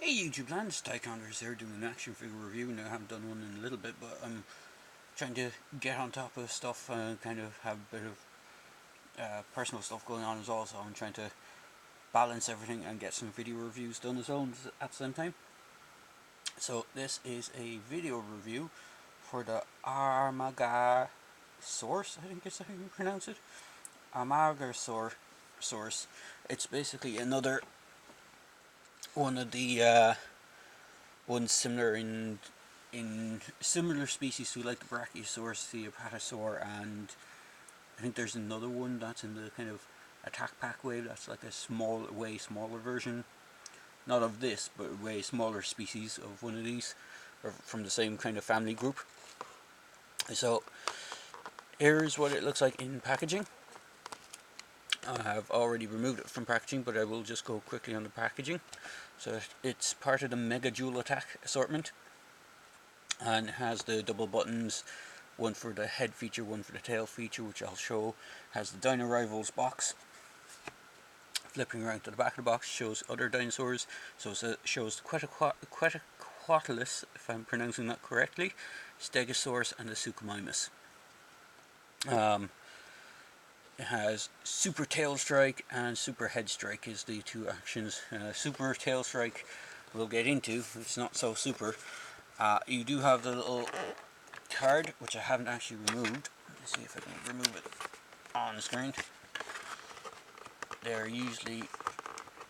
Hey YouTube land, it's Tyconers here doing an action figure review. Now I haven't done one in a little bit, but I'm trying to get on top of stuff and kind of have a bit of personal stuff going on as well, so I'm trying to balance everything and get some video reviews done as well at the same time. So this is a video review for the Amargasaurus, I think is how you pronounce it. Amargasaurus. It's basically another one of the ones similar in similar species to like the Brachiosaurus, the Apatosaur, and I think there's another one that's in the kind of attack pack wave. That's like a way smaller version, not of this, but a way smaller species of one of these, or from the same kind of family group. So here's what it looks like in packaging. I have already removed it from packaging, but I will just go quickly on the packaging. So it's part of the Mega Jewel Attack assortment, and it has the double buttons, one for the head feature, one for the tail feature, which I'll show. Has the Dino Rivals box. Flipping around to the back of the box shows other dinosaurs. So it shows the Quetzalcoatlus, if I'm pronouncing that correctly, Stegosaurus, and the Suchomimus. It has Super Tail Strike and Super Head Strike is the two actions. Super Tail Strike we'll get into. It's not so super. You do have the little card, which I haven't actually removed. Let's see if I can remove it on the screen. They're usually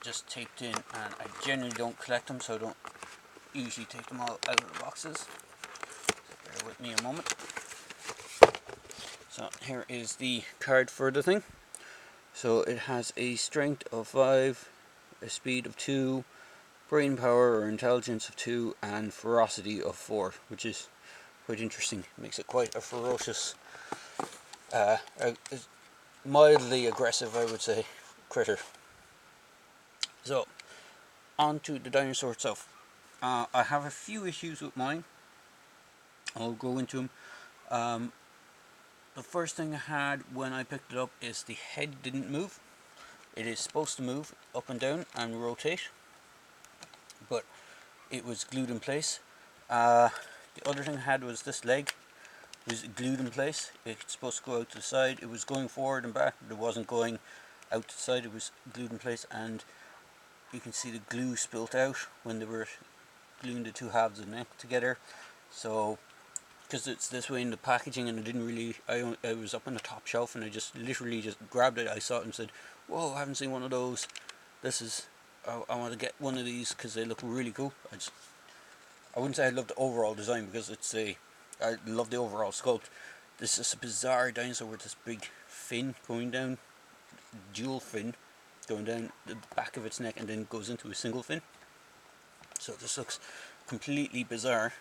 just taped in, and I generally don't collect them, so I don't usually take them all out of the boxes. So bear with me a moment. So here is the card for the thing. So it has a strength of 5, a speed of 2, brain power or intelligence of 2, and ferocity of 4, which is quite interesting. It makes it quite a ferocious, mildly aggressive, I would say, critter. So, on to the dinosaur itself. I have a few issues with mine. I'll go into them. The first thing I had when I picked it up is the head didn't move. It is supposed to move up and down and rotate, but it was glued in place. The other thing I had was this leg was glued in place. It's supposed to go out to the side. It was going forward and back, but it wasn't going out to the side. It was glued in place, and you can see the glue spilt out when they were gluing the two halves of the neck together. So because it's this way in the packaging, and I didn't really, I was up on the top shelf and I just literally just grabbed it. I saw it and said, whoa, I haven't seen one of those. I want to get one of these because they look really cool. I wouldn't say I love the overall design, because I love the overall sculpt. This is a bizarre dinosaur with this big fin going down, dual fin going down the back of its neck, and then goes into a single fin. So this looks completely bizarre.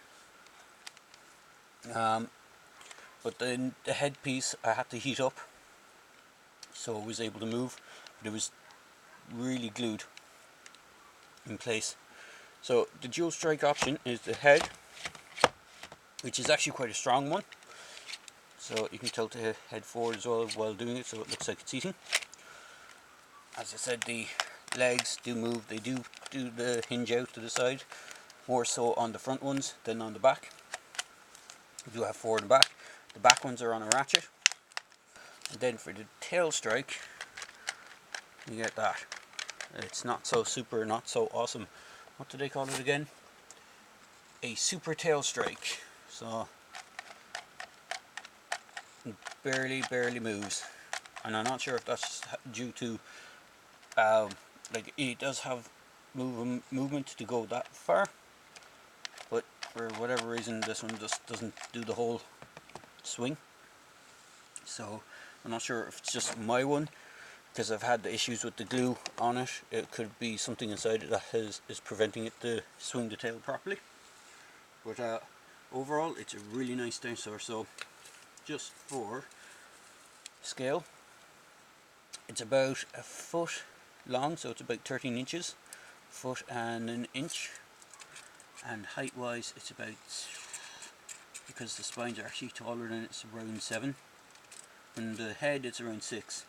But then the headpiece I had to heat up, so I was able to move, but it was really glued in place. So the dual strike option is the head, which is actually quite a strong one. So you can tilt the head forward as well while doing it, so it looks like it's eating. As I said, the legs do move. They do the hinge out to the side, more so on the front ones than on the back. You do have forward and back. The back ones are on a ratchet. And then for the tail strike, you get that. It's not so super, not so awesome. What do they call it again? A super tail strike. So it barely moves. And I'm not sure if that's due to like it does have movement to go that far, but for whatever reason this one just doesn't do the whole swing. So I'm not sure if it's just my one, because I've had the issues with the glue on it. It could be something inside it that is preventing it to swing the tail properly. But overall, it's a really nice dinosaur. So just for scale, it's about a foot long, so it's about 13 inches, foot and an inch. And height wise, it's about, because the spines are actually taller than it, it's around 7. And the head, it's around 6.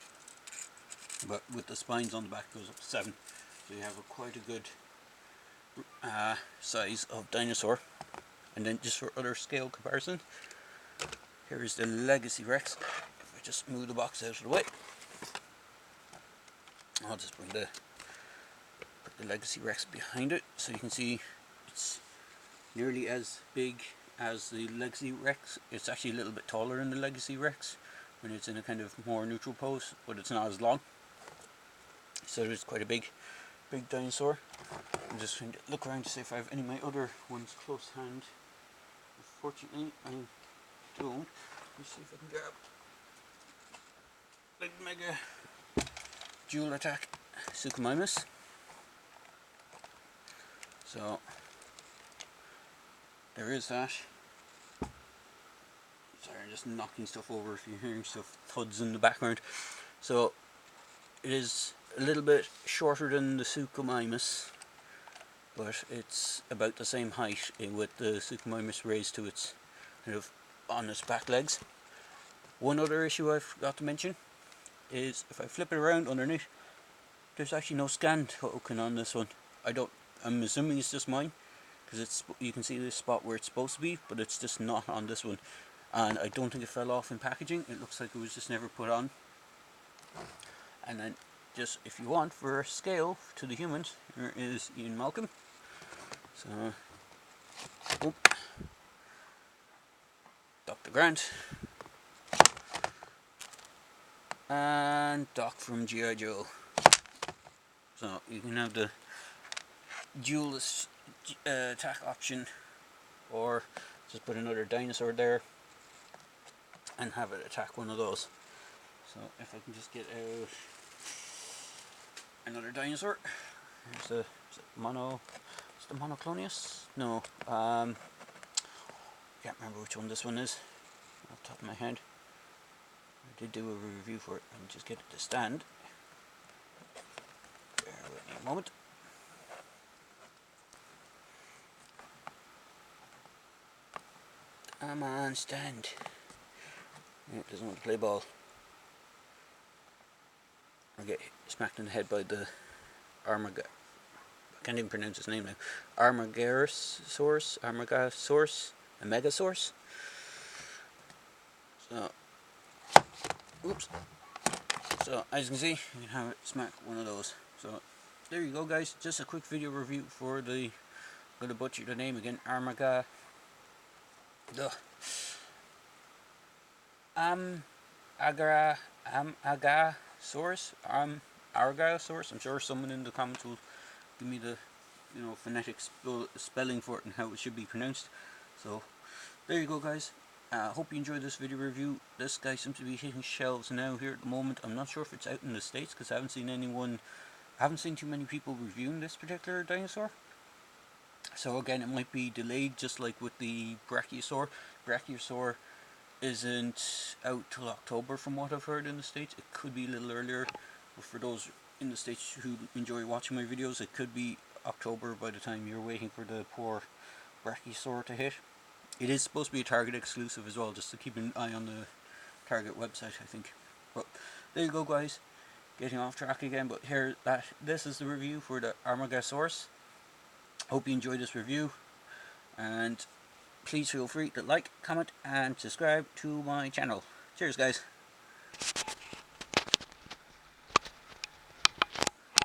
But with the spines on the back, it goes up to 7. So you have quite a good size of dinosaur. And then just for other scale comparison, here is the Legacy Rex. If I just move the box out of the way, I'll just put the Legacy Rex behind it so you can see it's nearly as big as the Legacy Rex. It's actually a little bit taller than the Legacy Rex when it's in a kind of more neutral pose, but it's not as long. So it's quite a big dinosaur. I'm just trying to look around to see if I have any of my other ones close hand. Unfortunately, I don't. Let me see if I can grab Big Mega Dual Attack Suchomimus. So there is that. Sorry, I'm just knocking stuff over if you're hearing stuff thuds in the background. So it is a little bit shorter than the Suchomimus, but it's about the same height with the Suchomimus raised to its kind of on its back legs. One other issue I forgot to mention is if I flip it around underneath, there's actually no scan token on this one. I'm assuming it's just mine, because you can see this spot where it's supposed to be, but it's just not on this one. And I don't think it fell off in packaging. It looks like it was just never put on. And then just if you want for a scale to the humans, here is Ian Malcolm. So Dr. Grant and Doc from G.I. Joe. So you can have the dual attack option, or just put another dinosaur there and have it attack one of those. So if I can just get out another dinosaur. Here's the Monoclonius? No, can't remember which one this one is off the top of my head. I did do a review for it and just get it to stand. Bear with me a moment. Come on, stand. It doesn't want to play ball. I get smacked in the head by the I can't even pronounce his name now. Amargasaurus, Amargasaurus. So, oops. So as you can see, you can have it smack one of those. So there you go, guys. Just a quick video review for the. I'm gonna butcher the name again. Amargasaurus. Amargasaurus. I'm sure someone in the comments will give me the phonetic spelling for it and how it should be pronounced. So there you go, guys. Hope you enjoyed this video review. This guy seems to be hitting shelves now here at the moment. I'm not sure if it's out in the States because I haven't seen too many people reviewing this particular dinosaur. So again, it might be delayed, just like with the Brachiosaur. Brachiosaur isn't out till October from what I've heard in the States. It could be a little earlier, but for those in the States who enjoy watching my videos, it could be October by the time you're waiting for the poor Brachiosaur to hit. It is supposed to be a Target exclusive as well, just to keep an eye on the Target website, I think. But there you go, guys. Getting off track again, but this is the review for the Amargasaurus. Hope you enjoyed this review, and please feel free to like, comment, and subscribe to my channel. Cheers, guys.